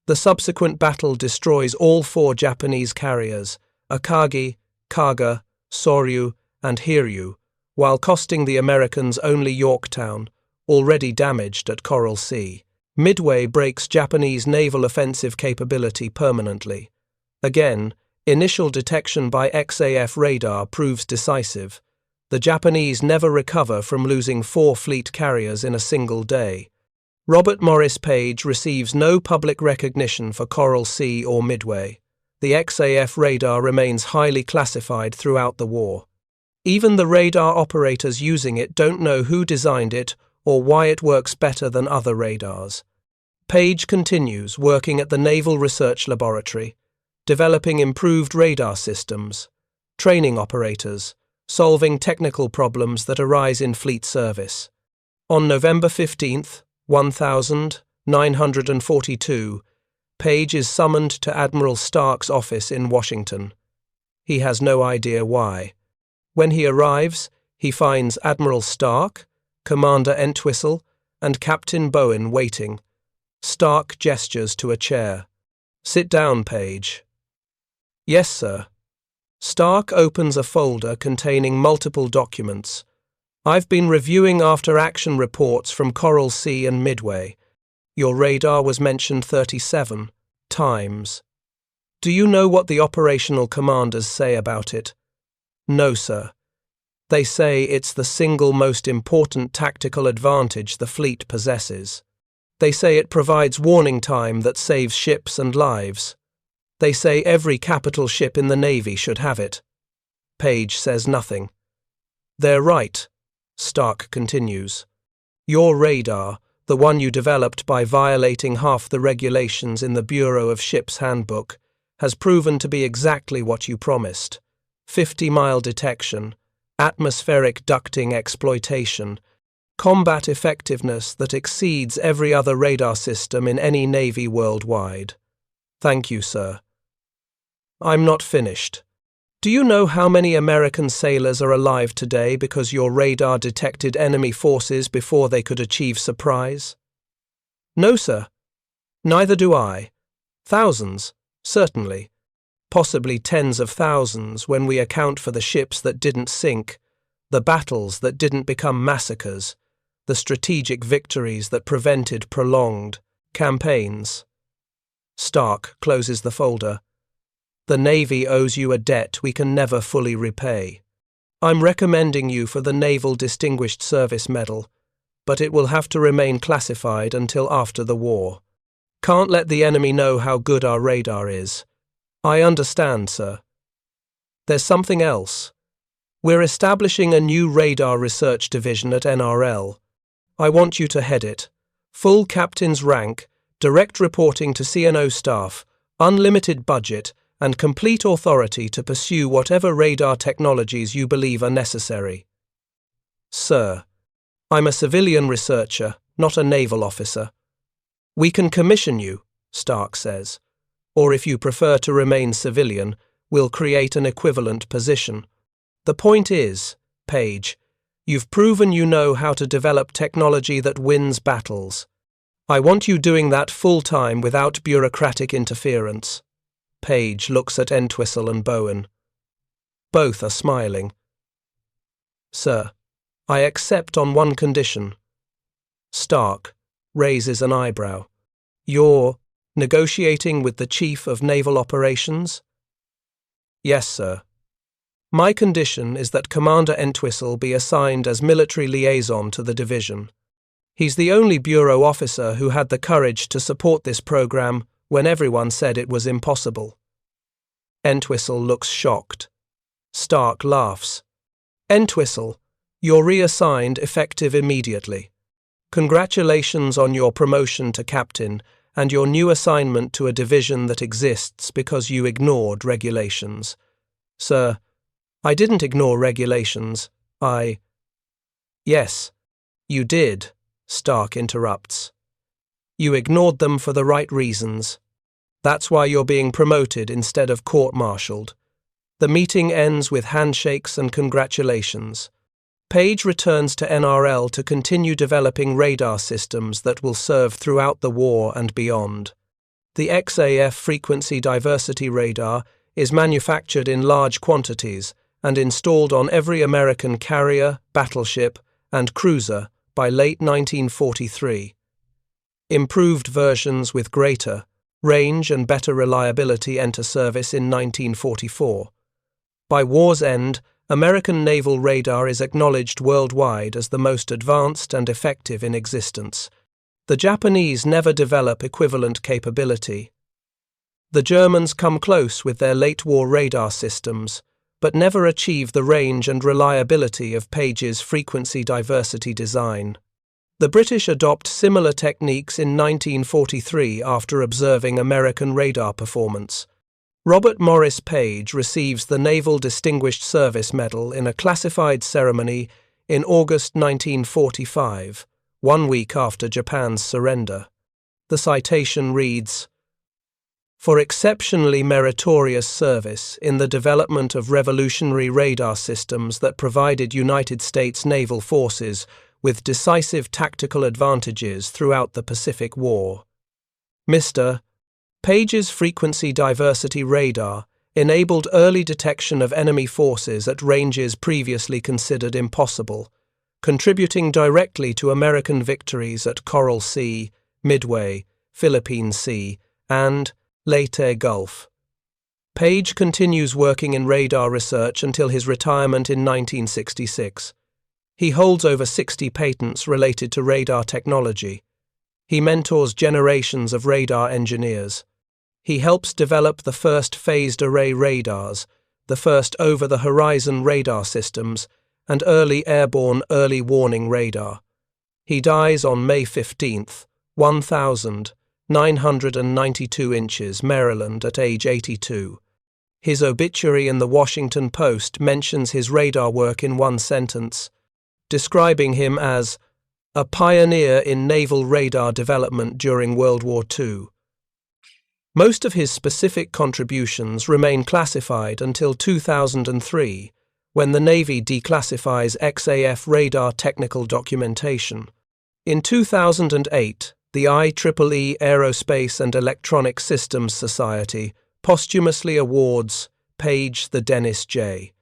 The subsequent battle destroys all 4 Japanese carriers, Akagi, Kaga, Soryu, and Hiryu, while costing the Americans only Yorktown, already damaged at Coral Sea. Midway breaks Japanese naval offensive capability permanently. Again, initial detection by XAF radar proves decisive. The Japanese never recover from losing 4 fleet carriers in a single day. Robert Morris Page receives no public recognition for Coral Sea or Midway. The XAF radar remains highly classified throughout the war. Even the radar operators using it don't know who designed it or why it works better than other radars. Page continues working at the Naval Research Laboratory, developing improved radar systems, training operators, solving technical problems that arise in fleet service. On November 15, 1942, Page is summoned to Admiral Stark's office in Washington. He has no idea why. When he arrives, he finds Admiral Stark, Commander Entwistle, and Captain Bowen waiting. Stark gestures to a chair. "Sit down, Page." "Yes, sir." Stark opens a folder containing multiple documents. "I've been reviewing after-action reports from Coral Sea and Midway. Your radar was mentioned 37 times. Do you know what the operational commanders say about it?" "No, sir. They say it's the single most important tactical advantage the fleet possesses. They say it provides warning time that saves ships and lives. They say every capital ship in the Navy should have it." Page says nothing. "They're right," Stark continues. "Your radar, the one you developed by violating half the regulations in the Bureau of Ships Handbook, has proven to be exactly what you promised. 50-mile detection, atmospheric ducting exploitation, combat effectiveness that exceeds every other radar system in any navy worldwide. Thank you, sir. I'm not finished. Do you know how many American sailors are alive today because your radar detected enemy forces before they could achieve surprise? No, sir. Neither do I. Thousands, certainly. Possibly tens of thousands when we account for the ships that didn't sink, the battles that didn't become massacres, the strategic victories that prevented prolonged campaigns. Stark closes the folder. The Navy owes you a debt we can never fully repay. I'm recommending you for the Naval Distinguished Service Medal, but it will have to remain classified until after the war. Can't let the enemy know how good our radar is. I understand, sir. There's something else. We're establishing a new radar research division at NRL. I want you to head it. Full captain's rank, direct reporting to CNO staff, unlimited budget, and complete authority to pursue whatever radar technologies you believe are necessary. Sir, I'm a civilian researcher, not a naval officer. We can commission you, Stark says, or if you prefer to remain civilian, we'll create an equivalent position. The point is, Page, you've proven you know how to develop technology that wins battles. I want you doing that full-time without bureaucratic interference. Page looks at Entwistle and Bowen. Both are smiling. Sir, I accept on one condition. Stark raises an eyebrow. You're negotiating with the Chief of Naval Operations? Yes, sir. My condition is that Commander Entwistle be assigned as military liaison to the division. He's the only bureau officer who had the courage to support this program when everyone said it was impossible. Entwistle looks shocked. Stark laughs. Entwistle, you're reassigned effective immediately. Congratulations on your promotion to captain and your new assignment to a division that exists because you ignored regulations. Sir, I didn't ignore regulations. Yes, you did, Stark interrupts. You ignored them for the right reasons. That's why you're being promoted instead of court-martialed. The meeting ends with handshakes and congratulations. Page returns to NRL to continue developing radar systems that will serve throughout the war and beyond. The XAF frequency diversity radar is manufactured in large quantities and installed on every American carrier, battleship, and cruiser by late 1943. Improved versions with greater range and better reliability enter service in 1944. By war's end, American naval radar is acknowledged worldwide as the most advanced and effective in existence. The Japanese never develop equivalent capability. The Germans come close with their late-war radar systems, but never achieve the range and reliability of Page's frequency diversity design. The British adopt similar techniques in 1943 after observing American radar performance. Robert Morris Page receives the Naval Distinguished Service Medal in a classified ceremony in August 1945, 1 week after Japan's surrender. The citation reads, "For exceptionally meritorious service in the development of revolutionary radar systems that provided United States naval forces with decisive tactical advantages throughout the Pacific War. Mr. Page's frequency diversity radar enabled early detection of enemy forces at ranges previously considered impossible, contributing directly to American victories at Coral Sea, Midway, Philippine Sea, and Leyte Gulf. Page continues working in radar research until his retirement in 1966. He holds over 60 patents related to radar technology. He mentors generations of radar engineers. He helps develop the first phased array radars, the first over-the-horizon radar systems, and early airborne early warning radar. He dies on May 15, 1992 inches, Maryland, at age 82. His obituary in the Washington Post mentions his radar work in one sentence, describing him as a pioneer in naval radar development during World War II. Most of his specific contributions remain classified until 2003, when the Navy declassifies XAF radar technical documentation. In 2008, the IEEE Aerospace and Electronic Systems Society posthumously awards Page the Dennis J.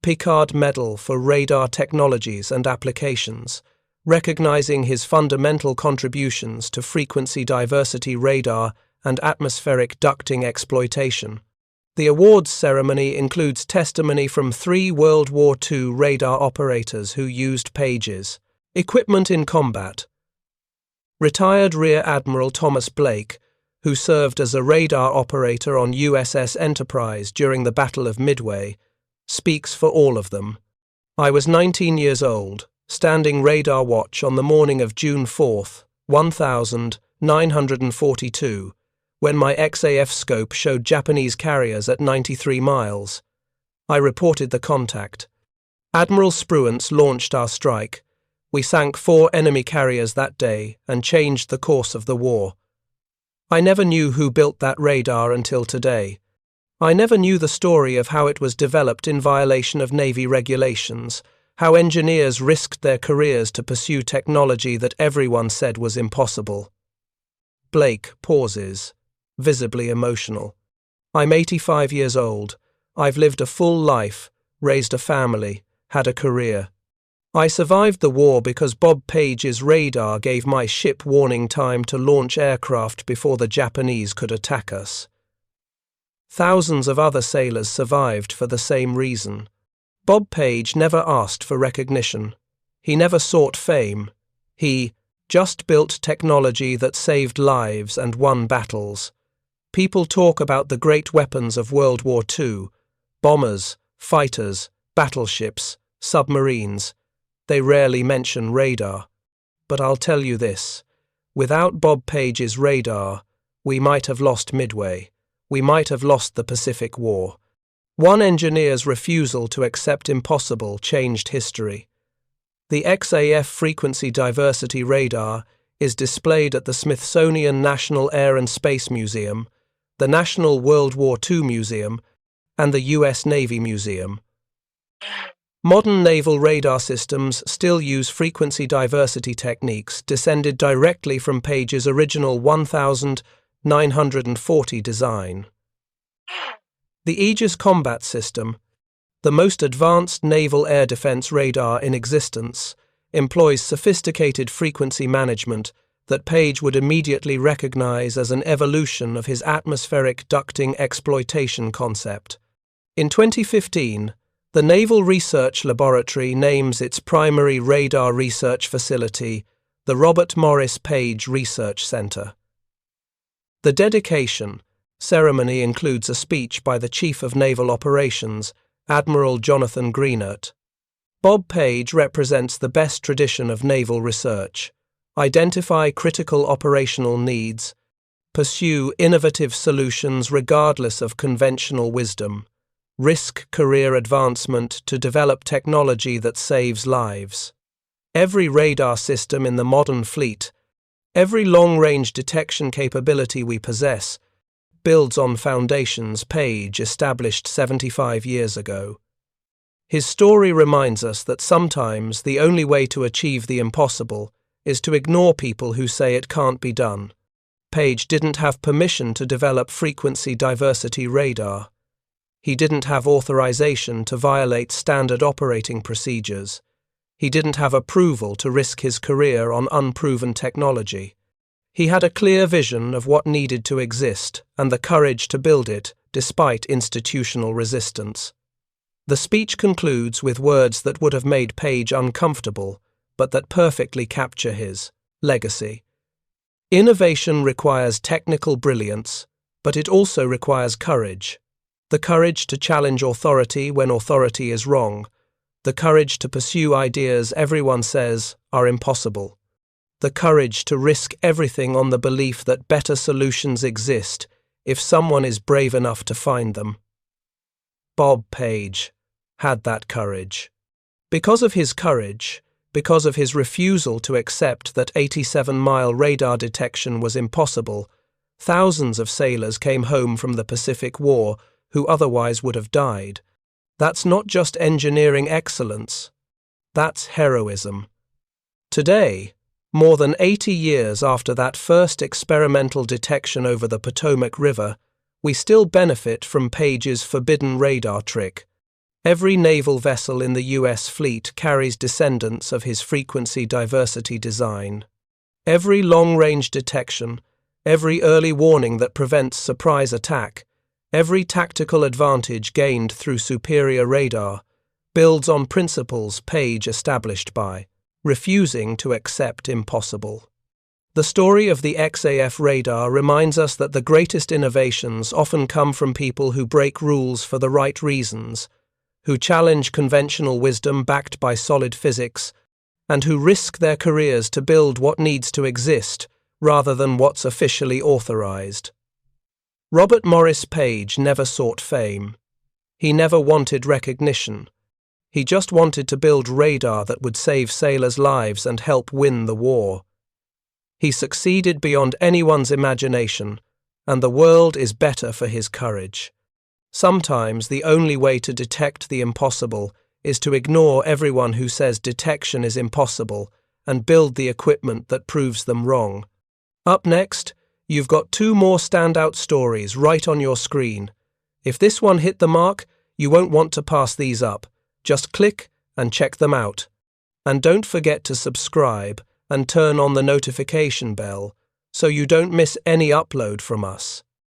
Pickard Medal for Radar Technologies and Applications, recognizing his fundamental contributions to frequency diversity radar and atmospheric ducting exploitation. The awards ceremony includes testimony from 3 World War II radar operators who used Page's equipment in combat. Retired Rear Admiral Thomas Blake, who served as a radar operator on USS Enterprise during the Battle of Midway, speaks for all of them. I was 19 years old, standing radar watch on the morning of June 4th, 1942, when my XAF scope showed Japanese carriers at 93 miles. I reported the contact. Admiral Spruance launched our strike. We sank 4 enemy carriers that day and changed the course of the war. I never knew who built that radar until today. I never knew the story of how it was developed in violation of Navy regulations, how engineers risked their careers to pursue technology that everyone said was impossible. Blake pauses, visibly emotional. I'm 85 years old. I've lived a full life, raised a family, had a career. I survived the war because Bob Page's radar gave my ship warning time to launch aircraft before the Japanese could attack us. Thousands of other sailors survived for the same reason. Bob Page never asked for recognition. He never sought fame. He just built technology that saved lives and won battles. People talk about the great weapons of World War II, bombers, fighters, battleships, submarines. They rarely mention radar. But I'll tell you this, without Bob Page's radar, we might have lost Midway. We might have lost the Pacific War. One engineer's refusal to accept impossible changed history. The XAF frequency diversity radar is displayed at the Smithsonian National Air and Space Museum, the National World War II Museum, and the U.S. Navy Museum. Modern naval radar systems still use frequency diversity techniques descended directly from Page's original 1940 design. The Aegis Combat System, the most advanced naval air defense radar in existence, employs sophisticated frequency management that Page would immediately recognize as an evolution of his atmospheric ducting exploitation concept. In 2015, the Naval Research Laboratory names its primary radar research facility the Robert Morris Page Research Center. The dedication ceremony includes a speech by the Chief of Naval Operations, Admiral Jonathan Greenert. Bob Page represents the best tradition of naval research. Identify critical operational needs. Pursue innovative solutions regardless of conventional wisdom. Risk career advancement to develop technology that saves lives. Every radar system in the modern fleet, every long-range detection capability we possess, builds on foundations Page established 75 years ago. His story reminds us that sometimes the only way to achieve the impossible is to ignore people who say it can't be done. Page didn't have permission to develop frequency diversity radar. He didn't have authorization to violate standard operating procedures. He didn't have approval to risk his career on unproven technology. He had a clear vision of what needed to exist and the courage to build it despite institutional resistance. The speech concludes with words that would have made Page uncomfortable, but that perfectly capture his legacy. Innovation requires technical brilliance, but it also requires courage. The courage to challenge authority when authority is wrong. The courage to pursue ideas everyone says are impossible. The courage to risk everything on the belief that better solutions exist if someone is brave enough to find them. Bob Page, had that courage. Because of his courage, because of his refusal to accept that 87-mile radar detection was impossible, thousands of sailors came home from the Pacific War who otherwise would have died. That's not just engineering excellence, that's heroism. Today, more than 80 years after that first experimental detection over the Potomac River, we still benefit from Page's forbidden radar trick. Every naval vessel in the U.S. fleet carries descendants of his frequency diversity design. Every long-range detection, every early warning that prevents surprise attack, every tactical advantage gained through superior radar, builds on principles Page established by refusing to accept impossible. The story of the XAF radar reminds us that the greatest innovations often come from people who break rules for the right reasons, who challenge conventional wisdom backed by solid physics, and who risk their careers to build what needs to exist rather than what's officially authorized. Robert Morris Page never sought fame. He never wanted recognition. He just wanted to build radar that would save sailors' lives and help win the war. He succeeded beyond anyone's imagination, and the world is better for his courage. Sometimes the only way to detect the impossible is to ignore everyone who says detection is impossible and build the equipment that proves them wrong. Up next, you've got two more standout stories right on your screen. If this one hit the mark, you won't want to pass these up. Just click and check them out. And don't forget to subscribe and turn on the notification bell so you don't miss any upload from us.